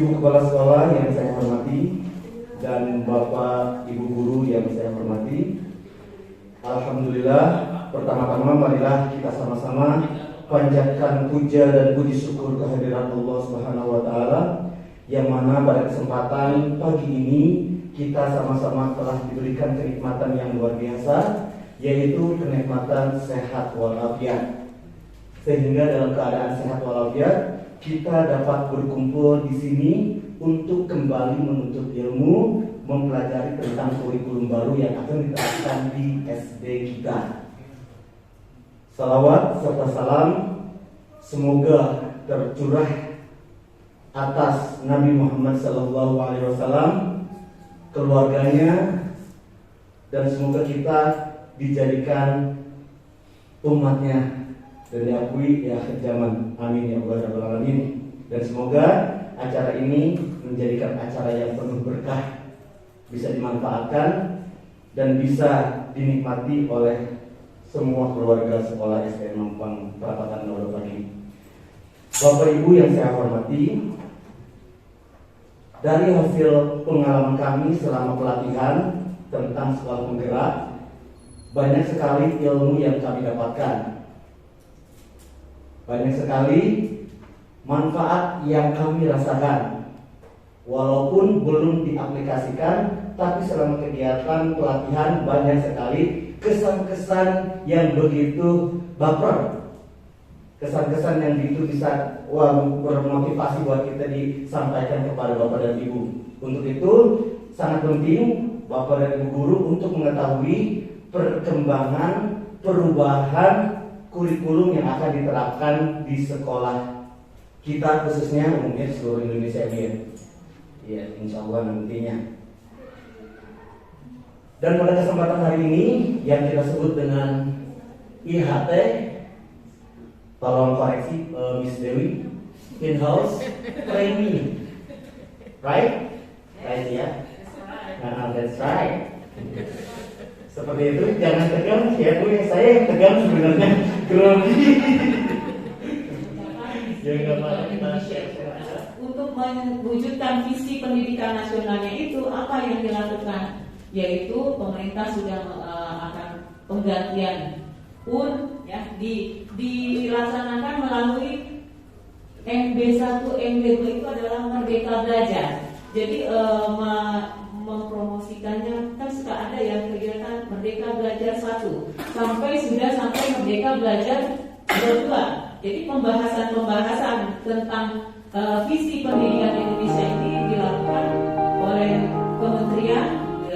Ibu Kepala Sekolah yang saya hormati dan Bapak Ibu Guru yang saya hormati, alhamdulillah, pertama-tama marilah kita sama-sama panjatkan puja dan puji syukur kehadirat Allah Subhanahu wa taala yang mana pada kesempatan pagi ini kita sama-sama telah diberikan kenikmatan yang luar biasa, yaitu kenikmatan sehat walafiat. Sehingga dalam keadaan sehat walafiat kita dapat berkumpul di sini untuk kembali menuntut ilmu, mempelajari tentang kurikulum baru yang akan diterapkan di SD kita. Salawat serta salam semoga tercurah atas Nabi Muhammad SAW, keluarganya, dan semoga kita dijadikan umatnya dan diakui di akhir zaman. Amin ya rabbal alamin. Dan semoga acara ini menjadikan acara yang penuh berkah, bisa dimanfaatkan dan bisa dinikmati oleh semua keluarga sekolah SDN Mampang Perapatan Pagi. Bapak Ibu yang saya hormati, dari hasil pengalaman kami selama pelatihan tentang sekolah penggerak, banyak sekali ilmu yang kami dapatkan. Banyak sekali manfaat yang kami rasakan. Walaupun belum diaplikasikan, tapi selama kegiatan pelatihan banyak sekali kesan-kesan yang begitu baper. Kesan-kesan yang begitu bisa bermotivasi buat kita disampaikan kepada Bapak dan Ibu. Untuk itu sangat penting Bapak dan Ibu guru untuk mengetahui perkembangan perubahan kurikulum yang akan diterapkan di sekolah kita, khususnya umumnya seluruh Indonesia ini. Ya, insya Allah nantinya. Dan pada kesempatan hari ini yang kita sebut dengan IHT, tolong koreksi Miss Dewi, in-house training, right? Right ya? Nah, that's right. Seperti itu, jangan tegang, ya Bu, saya yang tegang sebenarnya. Grogi. Ya nggak apa-apa, kita share. Untuk mewujudkan visi pendidikan nasionalnya itu apa yang dilakukan? Yaitu pemerintah sudah akan penggantian pun ya dilaksanakan melalui MB1, MB2 itu adalah Merdeka Belajar. Jadi mempromosikannya kan suka ada yang kegiatan Merdeka Belajar 1 sampai Merdeka Belajar 2. Jadi pembahasan tentang visi pendidikan Indonesia ini dilakukan oleh kementerian,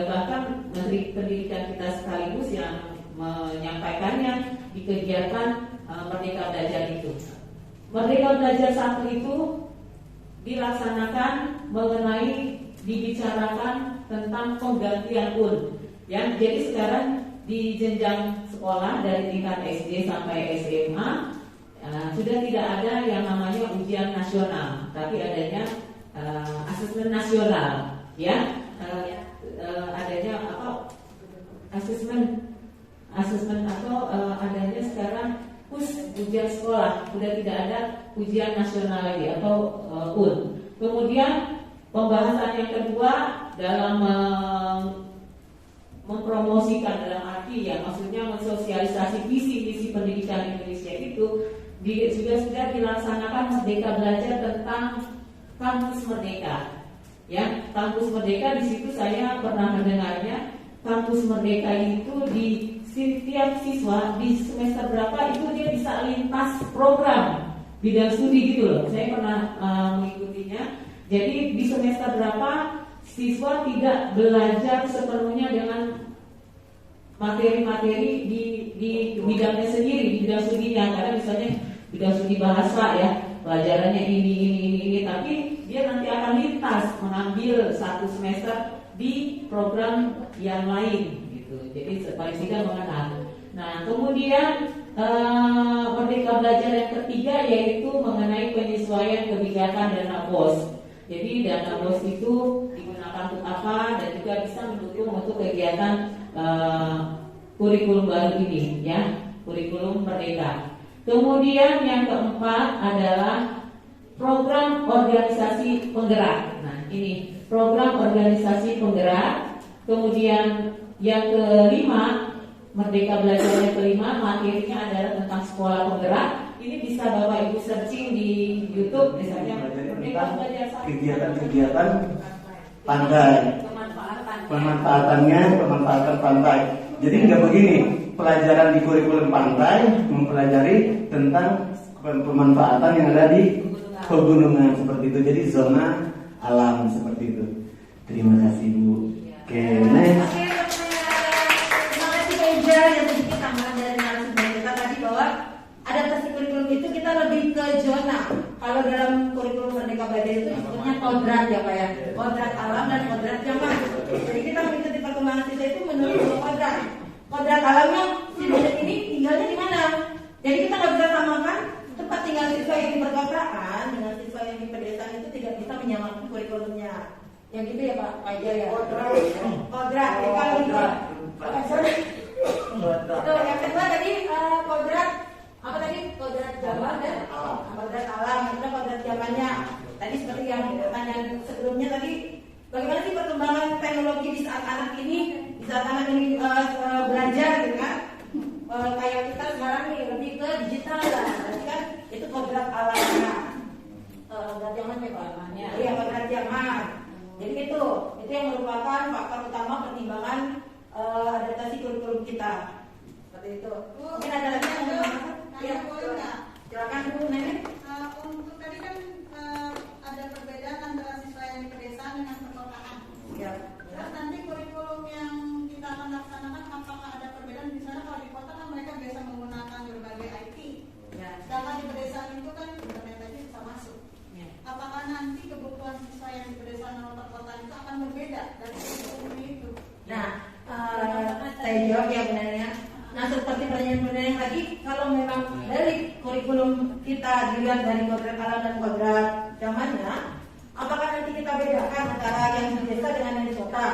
bahkan Menteri Pendidikan kita sekaligus yang menyampaikannya di kegiatan Merdeka Belajar itu. Merdeka Belajar 1 itu dilaksanakan mengenai dibicarakan tentang penggantian UN. Ya, jadi sekarang di jenjang sekolah dari tingkat SD sampai SMA sudah tidak ada yang namanya ujian nasional, tapi adanya asesmen nasional. Ya, adanya apa? Asesmen atau adanya sekarang ujian sekolah, sudah tidak ada ujian nasional lagi atau UN. Kemudian pembahasan yang kedua dalam mempromosikan, dalam arti ya maksudnya mensosialisasi visi pendidikan Indonesia itu sudah dilaksanakan Merdeka Belajar tentang kampus merdeka. Ya, kampus merdeka di situ saya pernah mendengarnya. Kampus merdeka itu di setiap siswa di semester berapa itu dia bisa lintas program bidang studi gitu loh. Saya pernah mengikutinya. Jadi di semester berapa siswa tidak belajar sepenuhnya dengan materi-materi di bidangnya sendiri, di bidang studinya. Karena misalnya bidang studi bahasa ya, pelajarannya ini, tapi dia nanti akan lintas mengambil satu semester di program yang lain gitu. Jadi paling tidak mengenal. Nah, kemudian Merdeka Belajar yang ketiga yaitu mengenai penyesuaian kebijakan dana BOS. Jadi dana BOS itu digunakan untuk apa dan juga bisa mendukung untuk kegiatan kurikulum baru ini, ya, kurikulum merdeka. Kemudian yang keempat adalah program organisasi penggerak. Nah, ini program organisasi penggerak. Kemudian yang kelima, Merdeka Belajar yang kelima, materinya adalah tentang sekolah penggerak. Ini bisa Bapak Ibu searching di YouTube misalnya Merdeka Belajar kegiatan-kegiatan pantai, pemanfaatan pantai. Jadi nggak begini, pelajaran di kurikulum pantai mempelajari tentang pemanfaatan yang ada di pegunungan seperti itu. Jadi zona alam seperti itu. Terima kasih Bu. Oke, next. Terima kasih Pak Ijal yang sedikit tambahan dari narasumber kita tadi bahwa adaptasi kurikulum itu kita lebih ke zona. Kalau dalam kurikulum Merdeka Belajar itu disebutnya kodrat ya Pak ya, kodrat alam dan kodrat zaman. Jadi kita mengikuti perkembangan siswa itu menurut dua kodrat. Kodrat alamnya si dosen ini tinggalnya di mana? Jadi kita nggak bisa samakan tempat tinggal siswa yang di perkotaan dengan siswa yang di pedesaan itu tidak bisa menyamakan kurikulumnya. Yang gitu ya Pak Ijal ya. Kodrat. Ya, kalau gitu. Itu yang kedua tadi kodrat apa tadi? Kodrat zaman dan kodrat alam. Itu kodrat zamannya. Tadi seperti yang pertanyaan sebelumnya tadi, bagaimana sih perkembangan teknologi di saat anak ini belajar gitu kan? Kayak kita sekarang nih lebih ke digital lah. Berarti kan itu kodrat alamnya. Kodrat zaman ya Pak? Iya kodrat zaman. Jadi itu yang merupakan faktor utama pertimbangan adaptasi kurikulum kita. Seperti itu. Mungkin ada lagi yang mau mengatakan? Ya, silakan Bu Nenek. Untuk tadi kan ada perbedaan antara siswa yang di pedesaan dengan perkotaan. Ya. Terus nanti kurikulum yang kita akan laksanakan apakah ada perbedaan? Misalnya kalau di kota kan mereka biasa menggunakan berbagai IT. Ya. Sedangkan di pedesaan itu kan internet aja bisa masuk. Ya. Apakah nanti kebutuhan siswa yang di pedesaan dan perkotaan itu akan berbeda dari kurikulum itu? Nah, saya jawab ya benarnya. Nah, seperti pertanyaan yang tadi, kalau memang dari kurikulum kita dilihat dari kodrat alam dan kodrat zamannya, apakah nanti kita bedakan antara yang di desa dengan yang di kota?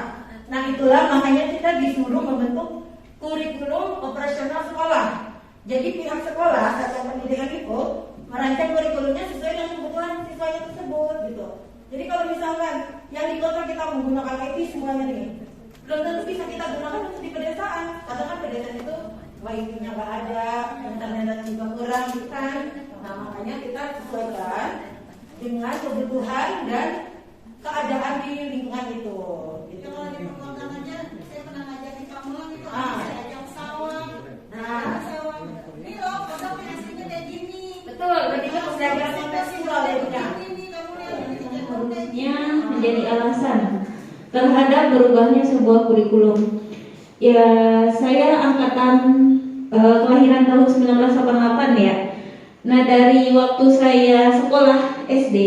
Nah, itulah makanya kita disuruh membentuk kurikulum operasional sekolah. Jadi pihak sekolah, satuan pendidikan itu merancang kurikulumnya sesuai dengan kebutuhan siswanya tersebut, gitu. Jadi kalau misalkan yang di kota kita menggunakan IT semuanya nih, belum tentu bisa kita gunakan untuk di pedesaan. Karena kan pedesaan itu wifi-nya nggak ada, internet juga kurang, gitu kan. Nah makanya kita sesuaikan dengan kebutuhan dan keadaan di lingkungan itu. Gitu. Kalau di perkotaan aja, saya pernah ngajak di Pamulang itu, Ah. saya ajak sawah. Nah, Sawah. Ini loh, produknya hasilnya kayak gini. betul. Berarti kan pembelajaran kontekstual ya punya. Ini kamu lihat. Harusnya menjadi alasan terhadap berubahnya sebuah kurikulum. Ya, saya angkatan kelahiran tahun 1988 ya. Nah, dari waktu saya sekolah SD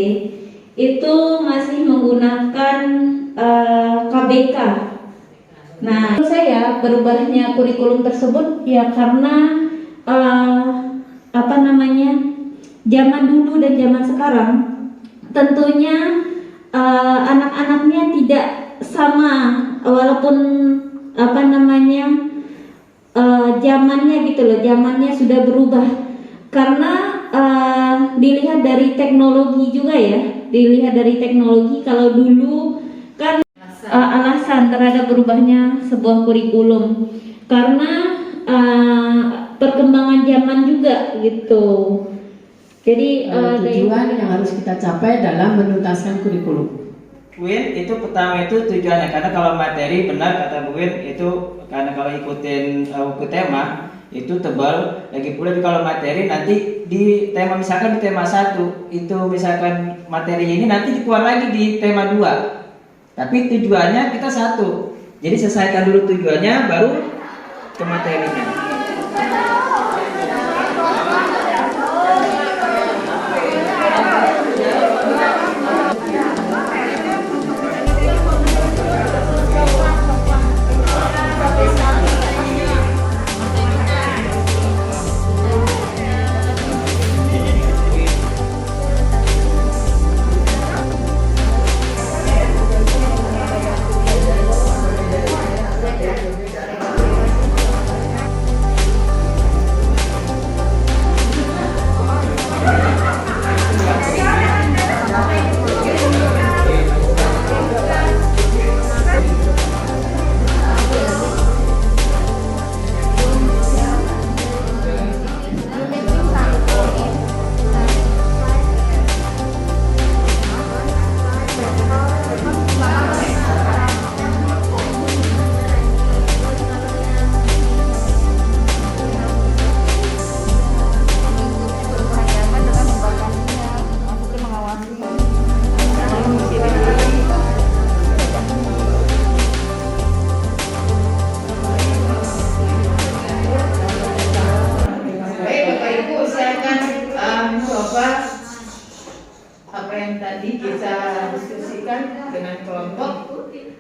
itu masih menggunakan KBK. Nah, menurut saya berubahnya kurikulum tersebut ya karena zaman dulu dan zaman sekarang tentunya anak-anaknya tidak sama, walaupun zamannya gitu loh, zamannya sudah berubah karena dilihat dari teknologi juga ya, dilihat dari teknologi. Kalau dulu kan alasan terhadap berubahnya sebuah kurikulum karena perkembangan zaman juga gitu. Jadi tujuan yang harus kita capai dalam menuntaskan kurikulum. Win itu pertama itu tujuannya, karena kalau materi benar kata Bu Win itu karena kalau ikutin buku tema itu tebal, lagi pula kalau materi nanti di tema misalkan di tema 1 itu misalkan materi ini nanti dikeluar lagi di tema 2, tapi tujuannya kita satu, jadi selesaikan dulu tujuannya baru ke materinya.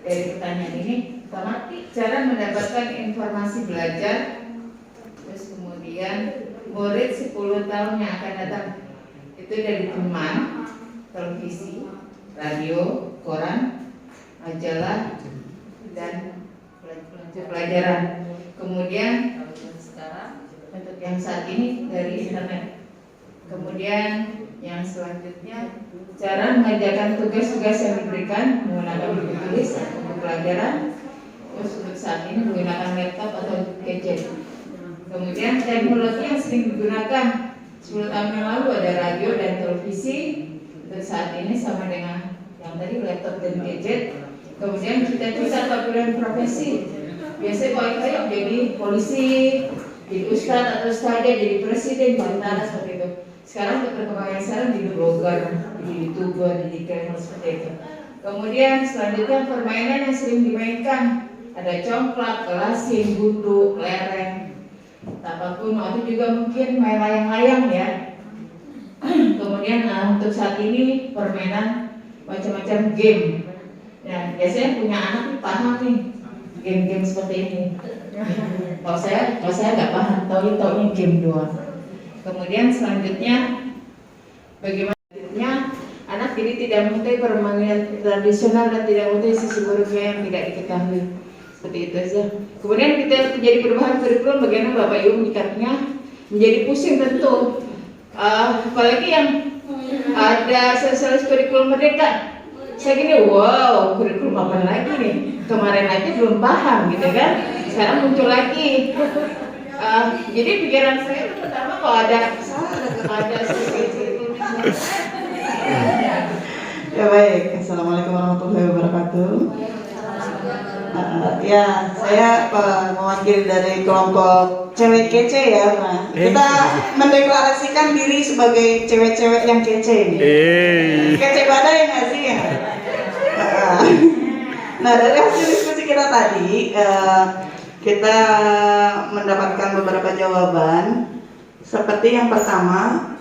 dari pertanyaan ini. Pertama, cara mendapatkan informasi belajar. Terus kemudian murid 10 tahun yang akan datang itu dari teman, televisi, radio, koran, majalah, dan pelajaran. Kemudian untuk yang saat ini dari internet. Kemudian yang selanjutnya cara mengerjakan tugas-tugas yang diberikan menggunakan buku tulis untuk pelajaran. Terus untuk saat ini menggunakan laptop atau gadget. Kemudian teknologi yang sering digunakan 10 tahun yang lalu ada radio dan televisi. Untuk saat ini sama dengan yang tadi laptop dan gadget. Kemudian cita-cita atau pilihan profesi. Biasanya kalau saya jadi polisi, jadi ustadz atau ustadzah, jadi presiden, jadi tentara seperti itu. Sekarang untuk perkembangan sekarang jadi blogger, jadi youtuber, jadi gamer seperti itu. Kemudian selanjutnya permainan yang sering dimainkan ada congklak, kelasing, gundu, kelereng, tapak kuno, itu juga mungkin main layang-layang ya. Kemudian untuk saat ini permainan macam-macam game. Nah, biasanya punya anak nih paham nih game-game seperti ini. Kalau saya nggak paham, taunya game doang. Kemudian selanjutnya bagaimana anak jadi tidak mengetahui permainan tradisional dan tidak mengetahui sisi buruknya yang tidak diketahui. Seperti itu saja. Kemudian kita menjadi perubahan kurikulum, bagaimana Bapak Ibu menyikapinya? Menjadi pusing tentu. Apalagi yang ada sosialis kurikulum merdeka. Saya gini, wow, kurikulum apa lagi nih? Kemarin aja belum paham gitu kan? Sekarang muncul lagi. Jadi pikiran saya itu pertama kalau ada Ya baik, assalamualaikum warahmatullahi wabarakatuh. Ya, saya mewakili dari kelompok cewek kece ya. Nah, kita mendeklarasikan diri sebagai cewek-cewek yang kece ini. Kece badai nggak sih ya? Nah, dari hasil diskusi kita tadi, kita mendapatkan beberapa jawaban. Seperti yang pertama,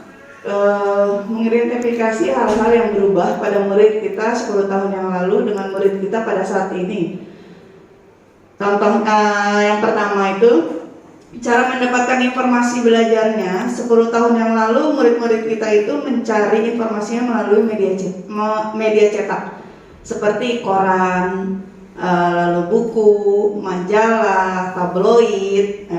mengidentifikasi hal-hal yang berubah pada murid kita 10 tahun yang lalu dengan murid kita pada saat ini. Contoh yang pertama itu cara mendapatkan informasi belajarnya. 10 tahun yang lalu murid-murid kita itu mencari informasinya melalui media cetak seperti koran, lalu buku, majalah, tabloid,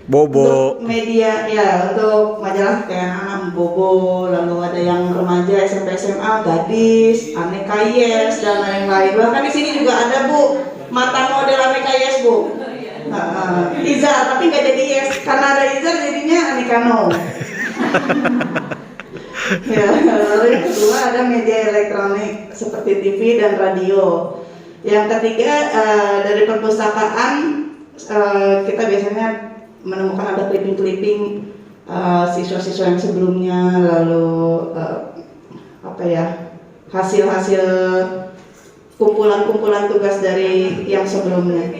bobo. Untuk media ya, untuk majalah kayak anak bobo, lalu ada yang remaja SMP SMA, gadis, aneka yes dan lain-lain. Bahkan di sini juga ada Bu, mata model aneka yes Bu. Izar, tapi nggak jadi yes karena ada Izar jadinya aneka no. Ya, lalu yang kedua ada media elektronik seperti TV dan radio. Yang ketiga dari perpustakaan kita biasanya menemukan ada clipping-clipping siswa-siswa yang sebelumnya, lalu hasil-hasil kumpulan-kumpulan tugas dari yang sebelumnya,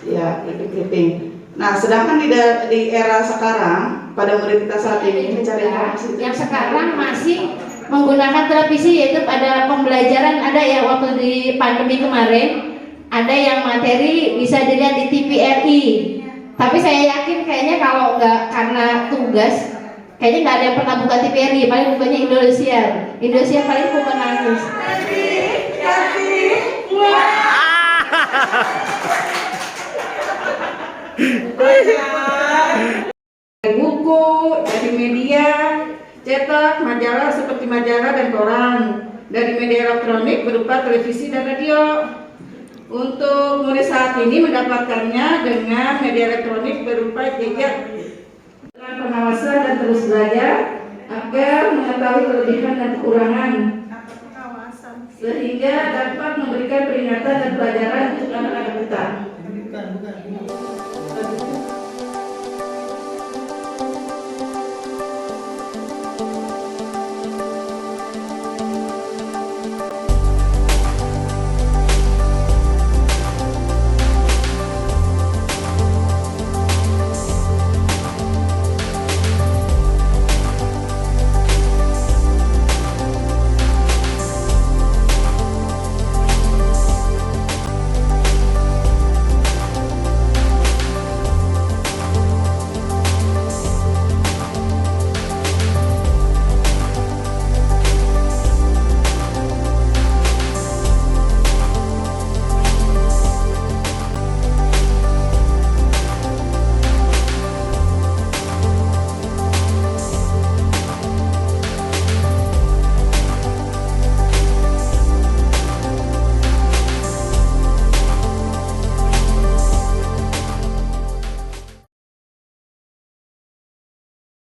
ya clipping. Nah, sedangkan di era sekarang pada murid kita saat ini mencari informasi yang sekarang masih menggunakan televisi, yaitu pada pembelajaran ada ya waktu di pandemi kemarin ada yang materi bisa dilihat di TVRI. Tapi saya yakin kayaknya kalau nggak karena tugas, kayaknya nggak ada yang pernah buka TVRI, paling bukanya Indosiar. Indosiar paling buka nangis. Buku, dari media cetak, majalah seperti majalah dan koran, dari media elektronik berupa televisi dan radio. Untuk murid saat ini mendapatkannya dengan media elektronik berupa gadget, dengan pengawasan dan terus belajar agar mengetahui kelebihan dan kekurangan, sehingga dapat memberikan peringatan dan pelajaran untuk anak-anak kita.